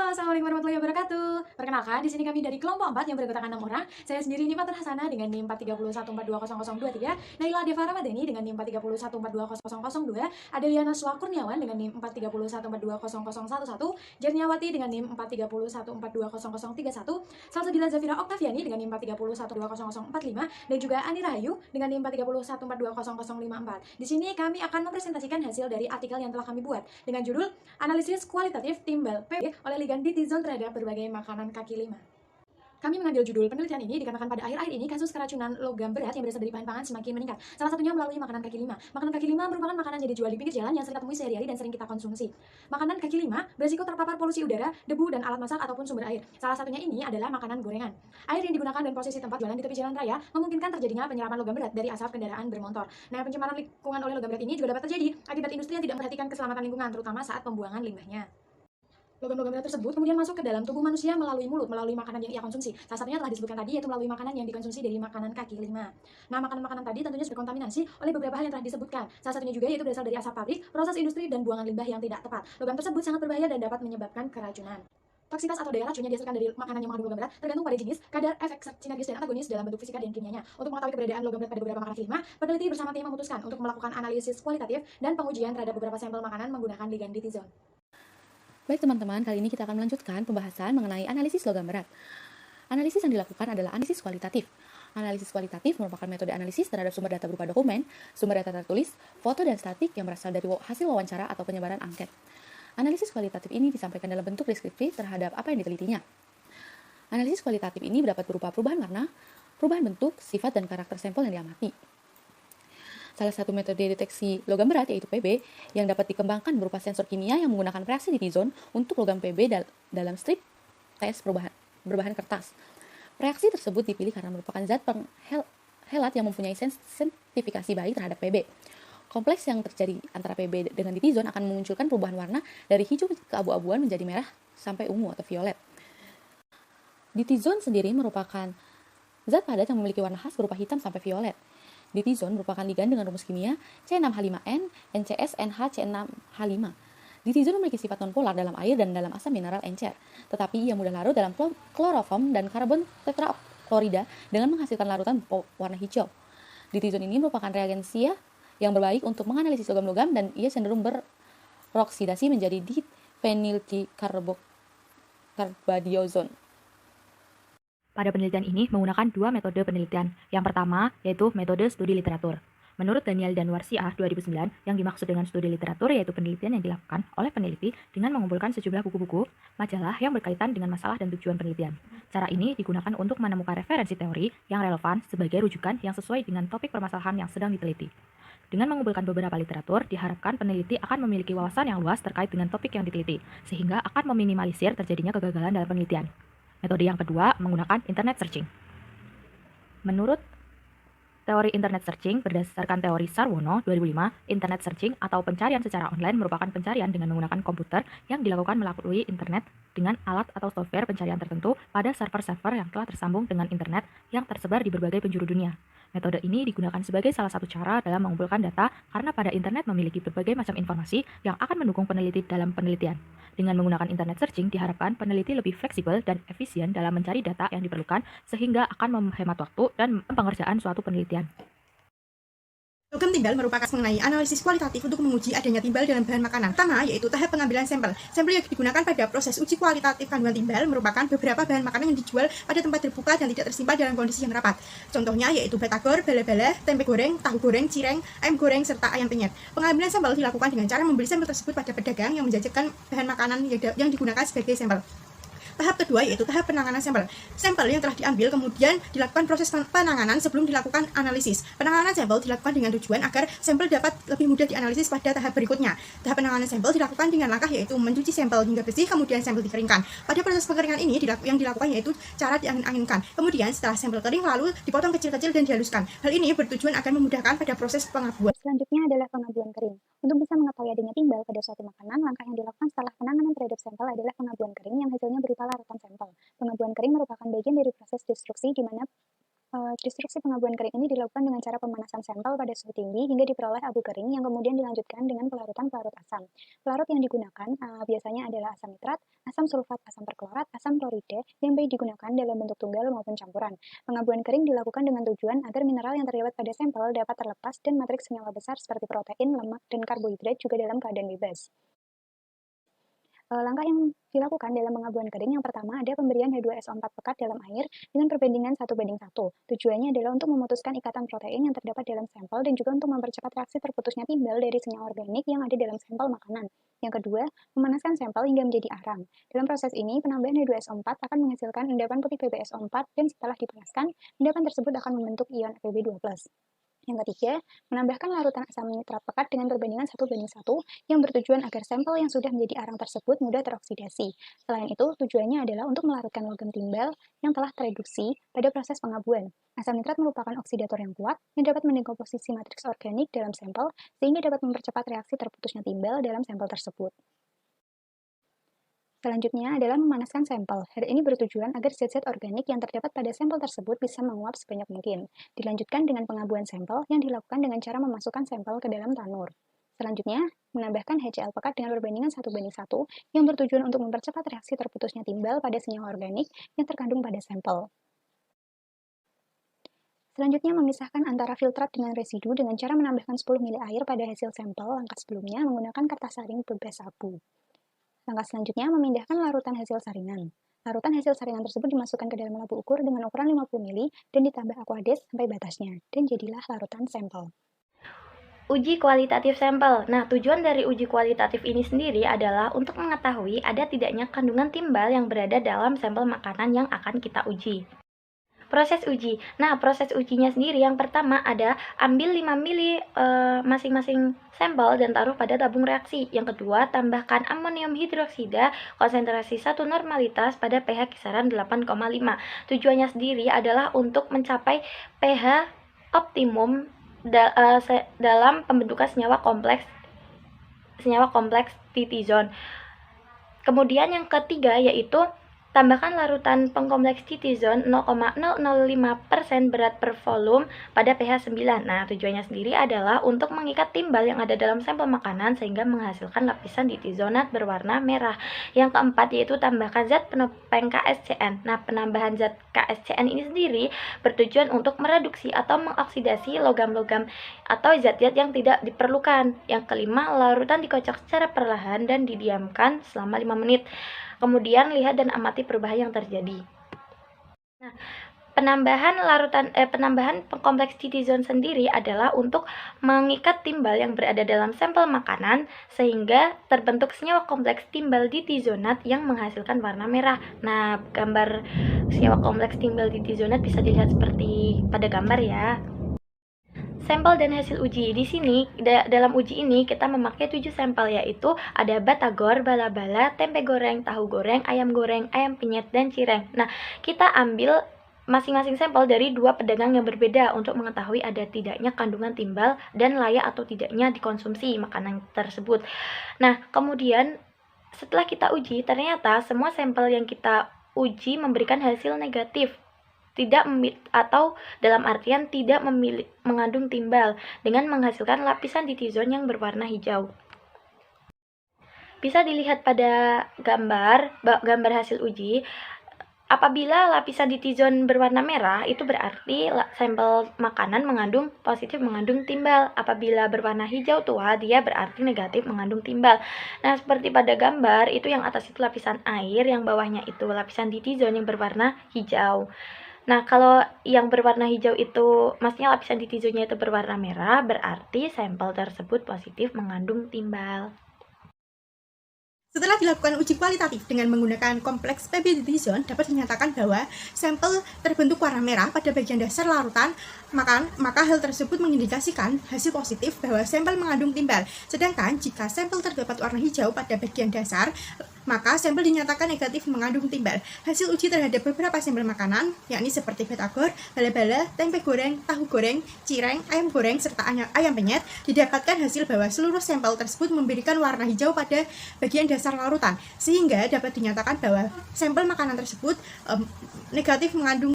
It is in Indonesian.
Halo, assalamualaikum warahmatullahi wabarakatuh. Perkenalkan, di sini kami dari kelompok 4 yang beranggotakan 6 orang. Saya sendiri Nikmatur Hasanah dengan NIM 431420023, Naila Deva Ramadhani dengan NIM 431420002, Adeliana Swakurniawan dengan NIM 431420011, Jerniawati dengan NIM 431420031, Salsabila Zafira Oktaviani dengan NIM 431420045, dan juga Ani Rahayu dengan NIM 431420054. Di sini kami akan mempresentasikan hasil dari artikel yang telah kami buat dengan judul Analisis Kualitatif Timbal PB oleh Ligan Ditizon terhadap berbagai makanan kaki lima. Kami mengambil judul penelitian ini dikarenakan pada akhir-akhir ini kasus keracunan logam berat yang berasal dari bahan pangan semakin meningkat. Salah satunya melalui makanan kaki lima. Makanan kaki lima merupakan makanan yang dijual di pinggir jalan yang sering kita temui sehari-hari dan sering kita konsumsi. Makanan kaki lima berisiko terpapar polusi udara, debu, dan alat masak ataupun sumber air. Salah satunya ini adalah makanan gorengan. Air yang digunakan dan posisi tempat jualan di tepi jalan raya memungkinkan terjadinya penyerapan logam berat dari asap kendaraan bermotor. Nah, pencemaran lingkungan oleh logam berat ini juga dapat terjadi akibat industri yang tidak memperhatikan keselamatan lingkungan, terutama saat pembuangan limbahnya. Logam-logam berat tersebut kemudian masuk ke dalam tubuh manusia melalui mulut, melalui makanan yang ia konsumsi. Salah satunya telah disebutkan tadi, yaitu melalui makanan yang dikonsumsi dari makanan kaki lima. Nah, makanan-makanan tadi tentunya sudah berkontaminasi oleh beberapa hal yang telah disebutkan. Salah satunya juga yaitu berasal dari asap pabrik, proses industri, dan buangan limbah yang tidak tepat. Logam tersebut sangat berbahaya dan dapat menyebabkan keracunan. Toksitas atau daya racun yang dihasilkan dari makanan yang mengandung logam berat tergantung pada jenis, kadar, efek sinergis dan antagonis dalam bentuk fisika dan kimianya. Untuk mengetahui keberadaan logam berat pada beberapa makanan kaki lima, peneliti bersama tim memutuskan untuk melakukan analisis kualitatif dan pengujian terhadap beberapa sampel makanan menggunakan ligan ditizon. Baik teman-teman, kali ini kita akan melanjutkan pembahasan mengenai analisis logam berat. Analisis yang dilakukan adalah analisis kualitatif. Analisis kualitatif merupakan metode analisis terhadap sumber data berupa dokumen, sumber data tertulis, foto dan statik yang berasal dari hasil wawancara atau penyebaran angket. Analisis kualitatif ini disampaikan dalam bentuk deskripsi terhadap apa yang ditelitinya. Analisis kualitatif ini dapat berupa perubahan warna, perubahan bentuk, sifat, dan karakter sampel yang diamati. Salah satu metode deteksi logam berat yaitu PB yang dapat dikembangkan berupa sensor kimia yang menggunakan reaksi Ditizon untuk logam PB dalam strip tes berbahan kertas. Reaksi tersebut dipilih karena merupakan zat penghelat yang mempunyai sensitivifikasi baik terhadap PB. Kompleks yang terjadi antara PB dengan Ditizon akan memunculkan perubahan warna dari hijau ke abu-abuan menjadi merah sampai ungu atau violet. Ditizon sendiri merupakan zat padat yang memiliki warna khas berupa hitam sampai violet. Ditizon merupakan ligan dengan rumus kimia C6H5N, NCSNH6H5. Ditizon memiliki sifat nonpolar dalam air dan dalam asam mineral encer, tetapi ia mudah larut dalam kloroform dan karbon tetraklorida dengan menghasilkan larutan warna hijau. Ditizon ini merupakan reagensia yang berbaik untuk menganalisis logam-logam dan ia cenderung beroksidasi menjadi diphenylkarbadiozon. Pada penelitian ini menggunakan dua metode penelitian. Yang pertama yaitu metode studi literatur. Menurut Daniel dan Warsiah 2009, yang dimaksud dengan studi literatur yaitu penelitian yang dilakukan oleh peneliti dengan mengumpulkan sejumlah buku-buku, majalah yang berkaitan dengan masalah dan tujuan penelitian. Cara ini digunakan untuk menemukan referensi teori yang relevan sebagai rujukan yang sesuai dengan topik permasalahan yang sedang diteliti. Dengan mengumpulkan beberapa literatur, diharapkan peneliti akan memiliki wawasan yang luas terkait dengan topik yang diteliti, sehingga akan meminimalisir terjadinya kegagalan dalam penelitian. Metode yang kedua menggunakan internet searching. Menurut teori internet searching berdasarkan teori Sarwono 2005, internet searching atau pencarian secara online merupakan pencarian dengan menggunakan komputer yang dilakukan melalui internet dengan alat atau software pencarian tertentu pada server-server yang telah tersambung dengan internet yang tersebar di berbagai penjuru dunia. Metode ini digunakan sebagai salah satu cara dalam mengumpulkan data karena pada internet memiliki berbagai macam informasi yang akan mendukung peneliti dalam penelitian. Dengan menggunakan internet searching, diharapkan peneliti lebih fleksibel dan efisien dalam mencari data yang diperlukan sehingga akan menghemat waktu dan pengerjaan suatu penelitian. Logam timbal merupakan mengenai analisis kualitatif untuk menguji adanya timbal dalam bahan makanan. Pertama, yaitu tahap pengambilan sampel. Sampel yang digunakan pada proses uji kualitatif kandungan timbal merupakan beberapa bahan makanan yang dijual pada tempat terbuka dan tidak tersimpan dalam kondisi yang rapat. Contohnya yaitu batagor, bele-bele, tempe goreng, tahu goreng, cireng, ayam goreng, serta ayam penyet. Pengambilan sampel dilakukan dengan cara membeli sampel tersebut pada pedagang yang menjajakan bahan makanan yang digunakan sebagai sampel. Tahap kedua yaitu tahap penanganan sampel. Sampel yang telah diambil kemudian dilakukan proses penanganan sebelum dilakukan analisis. Penanganan sampel dilakukan dengan tujuan agar sampel dapat lebih mudah dianalisis pada tahap berikutnya. Tahap penanganan sampel dilakukan dengan langkah yaitu mencuci sampel hingga bersih, kemudian sampel dikeringkan. Pada proses pengeringan ini yang dilakukan yaitu cara diangin-anginkan. Kemudian setelah sampel kering lalu dipotong kecil-kecil dan dihaluskan. Hal ini bertujuan akan memudahkan pada proses pengabuan. Selanjutnya adalah pengabuan kering. Untuk bisa mengetahui adanya timbal pada suatu makanan, langkah yang dilakukan setelah penanganan terhadap sampel adalah pengabuan kering yang hasilnya berupa larutan sampel. Pengabuan kering merupakan bagian dari proses destruksi di mana Destruksi pengabuan kering ini dilakukan dengan cara pemanasan sampel pada suhu tinggi hingga diperoleh abu kering yang kemudian dilanjutkan dengan pelarutan pelarut asam. Pelarut yang digunakan biasanya adalah asam nitrat, asam sulfat, asam perklorat, asam klorida yang baik digunakan dalam bentuk tunggal maupun campuran. Pengabuan kering dilakukan dengan tujuan agar mineral yang terdapat pada sampel dapat terlepas dan matriks senyawa besar seperti protein, lemak, dan karbohidrat juga dalam keadaan bebas. Langkah yang dilakukan dalam pengabuan kering yang pertama ada pemberian H2SO4 pekat dalam air dengan perbandingan 1:1. Tujuannya adalah untuk memutuskan ikatan protein yang terdapat dalam sampel dan juga untuk mempercepat reaksi terputusnya timbal dari senyawa organik yang ada dalam sampel makanan. Yang kedua, memanaskan sampel hingga menjadi arang. Dalam proses ini, penambahan H2SO4 akan menghasilkan endapan putih PbSO4 dan setelah dipanaskan, endapan tersebut akan membentuk ion Pb2+. Yang ketiga, menambahkan larutan asam nitrat pekat dengan perbandingan 1:1 yang bertujuan agar sampel yang sudah menjadi arang tersebut mudah teroksidasi. Selain itu, tujuannya adalah untuk melarutkan logam timbal yang telah tereduksi pada proses pengabuan. Asam nitrat merupakan oksidator yang kuat yang dapat mendekomposisi matriks organik dalam sampel sehingga dapat mempercepat reaksi terputusnya timbal dalam sampel tersebut. Selanjutnya adalah memanaskan sampel. Hal ini bertujuan agar zat-zat organik yang terdapat pada sampel tersebut bisa menguap sebanyak mungkin. Dilanjutkan dengan pengabuan sampel yang dilakukan dengan cara memasukkan sampel ke dalam tanur. Selanjutnya, menambahkan HCl pekat dengan perbandingan 1:1 yang bertujuan untuk mempercepat reaksi terputusnya timbal pada senyawa organik yang terkandung pada sampel. Selanjutnya, memisahkan antara filtrat dengan residu dengan cara menambahkan 10 ml air pada hasil sampel langkah sebelumnya menggunakan kertas saring bebas abu. Langkah selanjutnya, memindahkan larutan hasil saringan. Larutan hasil saringan tersebut dimasukkan ke dalam labu ukur dengan ukuran 50 ml dan ditambah aquades sampai batasnya, dan jadilah larutan sampel. Uji kualitatif sampel. Nah, tujuan dari uji kualitatif ini sendiri adalah untuk mengetahui ada tidaknya kandungan timbal yang berada dalam sampel makanan yang akan kita uji. Proses uji. Nah, proses ujinya sendiri yang pertama ada ambil 5 ml masing-masing sampel dan taruh pada tabung reaksi. Yang kedua, tambahkan amonium hidroksida konsentrasi 1 normalitas pada pH kisaran 8,5. Tujuannya sendiri adalah untuk mencapai pH optimum dalam pembentukan senyawa kompleks titizon. Kemudian yang ketiga yaitu tambahkan larutan pengkompleks titizon 0,005% berat per volume pada pH 9. Nah, tujuannya sendiri adalah untuk mengikat timbal yang ada dalam sampel makanan sehingga menghasilkan lapisan titizonat berwarna merah. Yang keempat yaitu tambahkan zat penopeng KSCN. Nah, penambahan zat KSCN ini sendiri bertujuan untuk mereduksi atau mengoksidasi logam-logam atau zat-zat yang tidak diperlukan. Yang kelima, larutan dikocok secara perlahan dan didiamkan selama 5 menit. Kemudian lihat dan amati perubahan yang terjadi. Nah, penambahan kompleks titizon sendiri adalah untuk mengikat timbal yang berada dalam sampel makanan sehingga terbentuk senyawa kompleks timbal titizonat yang menghasilkan warna merah. Nah, gambar senyawa kompleks timbal titizonat bisa dilihat seperti pada gambar ya. Sampel dan hasil uji. Di sini dalam uji ini kita memakai 7 sampel yaitu ada batagor, bala-bala, tempe goreng, tahu goreng, ayam penyet dan cireng. Nah, kita ambil masing-masing sampel dari 2 pedagang yang berbeda untuk mengetahui ada tidaknya kandungan timbal dan layak atau tidaknya dikonsumsi makanan tersebut. Nah, kemudian setelah kita uji, ternyata semua sampel yang kita uji memberikan hasil negatif. Atau dalam artian tidak mengandung timbal dengan menghasilkan lapisan titizon yang berwarna hijau. Bisa dilihat pada gambar hasil uji. Apabila lapisan titizon berwarna merah, itu berarti sampel makanan positif mengandung timbal. Apabila berwarna hijau tua, dia berarti negatif mengandung timbal. Nah, seperti pada gambar, itu yang atas itu lapisan air, yang bawahnya itu lapisan titizon yang berwarna hijau. Nah, kalau yang berwarna hijau itu, maksudnya lapisan titizonnya itu berwarna merah, berarti sampel tersebut positif mengandung timbal. Setelah dilakukan uji kualitatif dengan menggunakan kompleks Pb titizon, dapat dinyatakan bahwa sampel terbentuk warna merah pada bagian dasar larutan maka hal tersebut mengindikasikan hasil positif bahwa sampel mengandung timbal. Sedangkan jika sampel terdapat warna hijau pada bagian dasar, maka sampel dinyatakan negatif mengandung timbal. Hasil uji terhadap beberapa sampel makanan, yakni seperti batagor, bala-bala, tempe goreng, tahu goreng, cireng, ayam goreng, serta ayam penyet, didapatkan hasil bahwa seluruh sampel tersebut memberikan warna hijau pada bagian dasar larutan, sehingga dapat dinyatakan bahwa sampel makanan tersebut negatif mengandung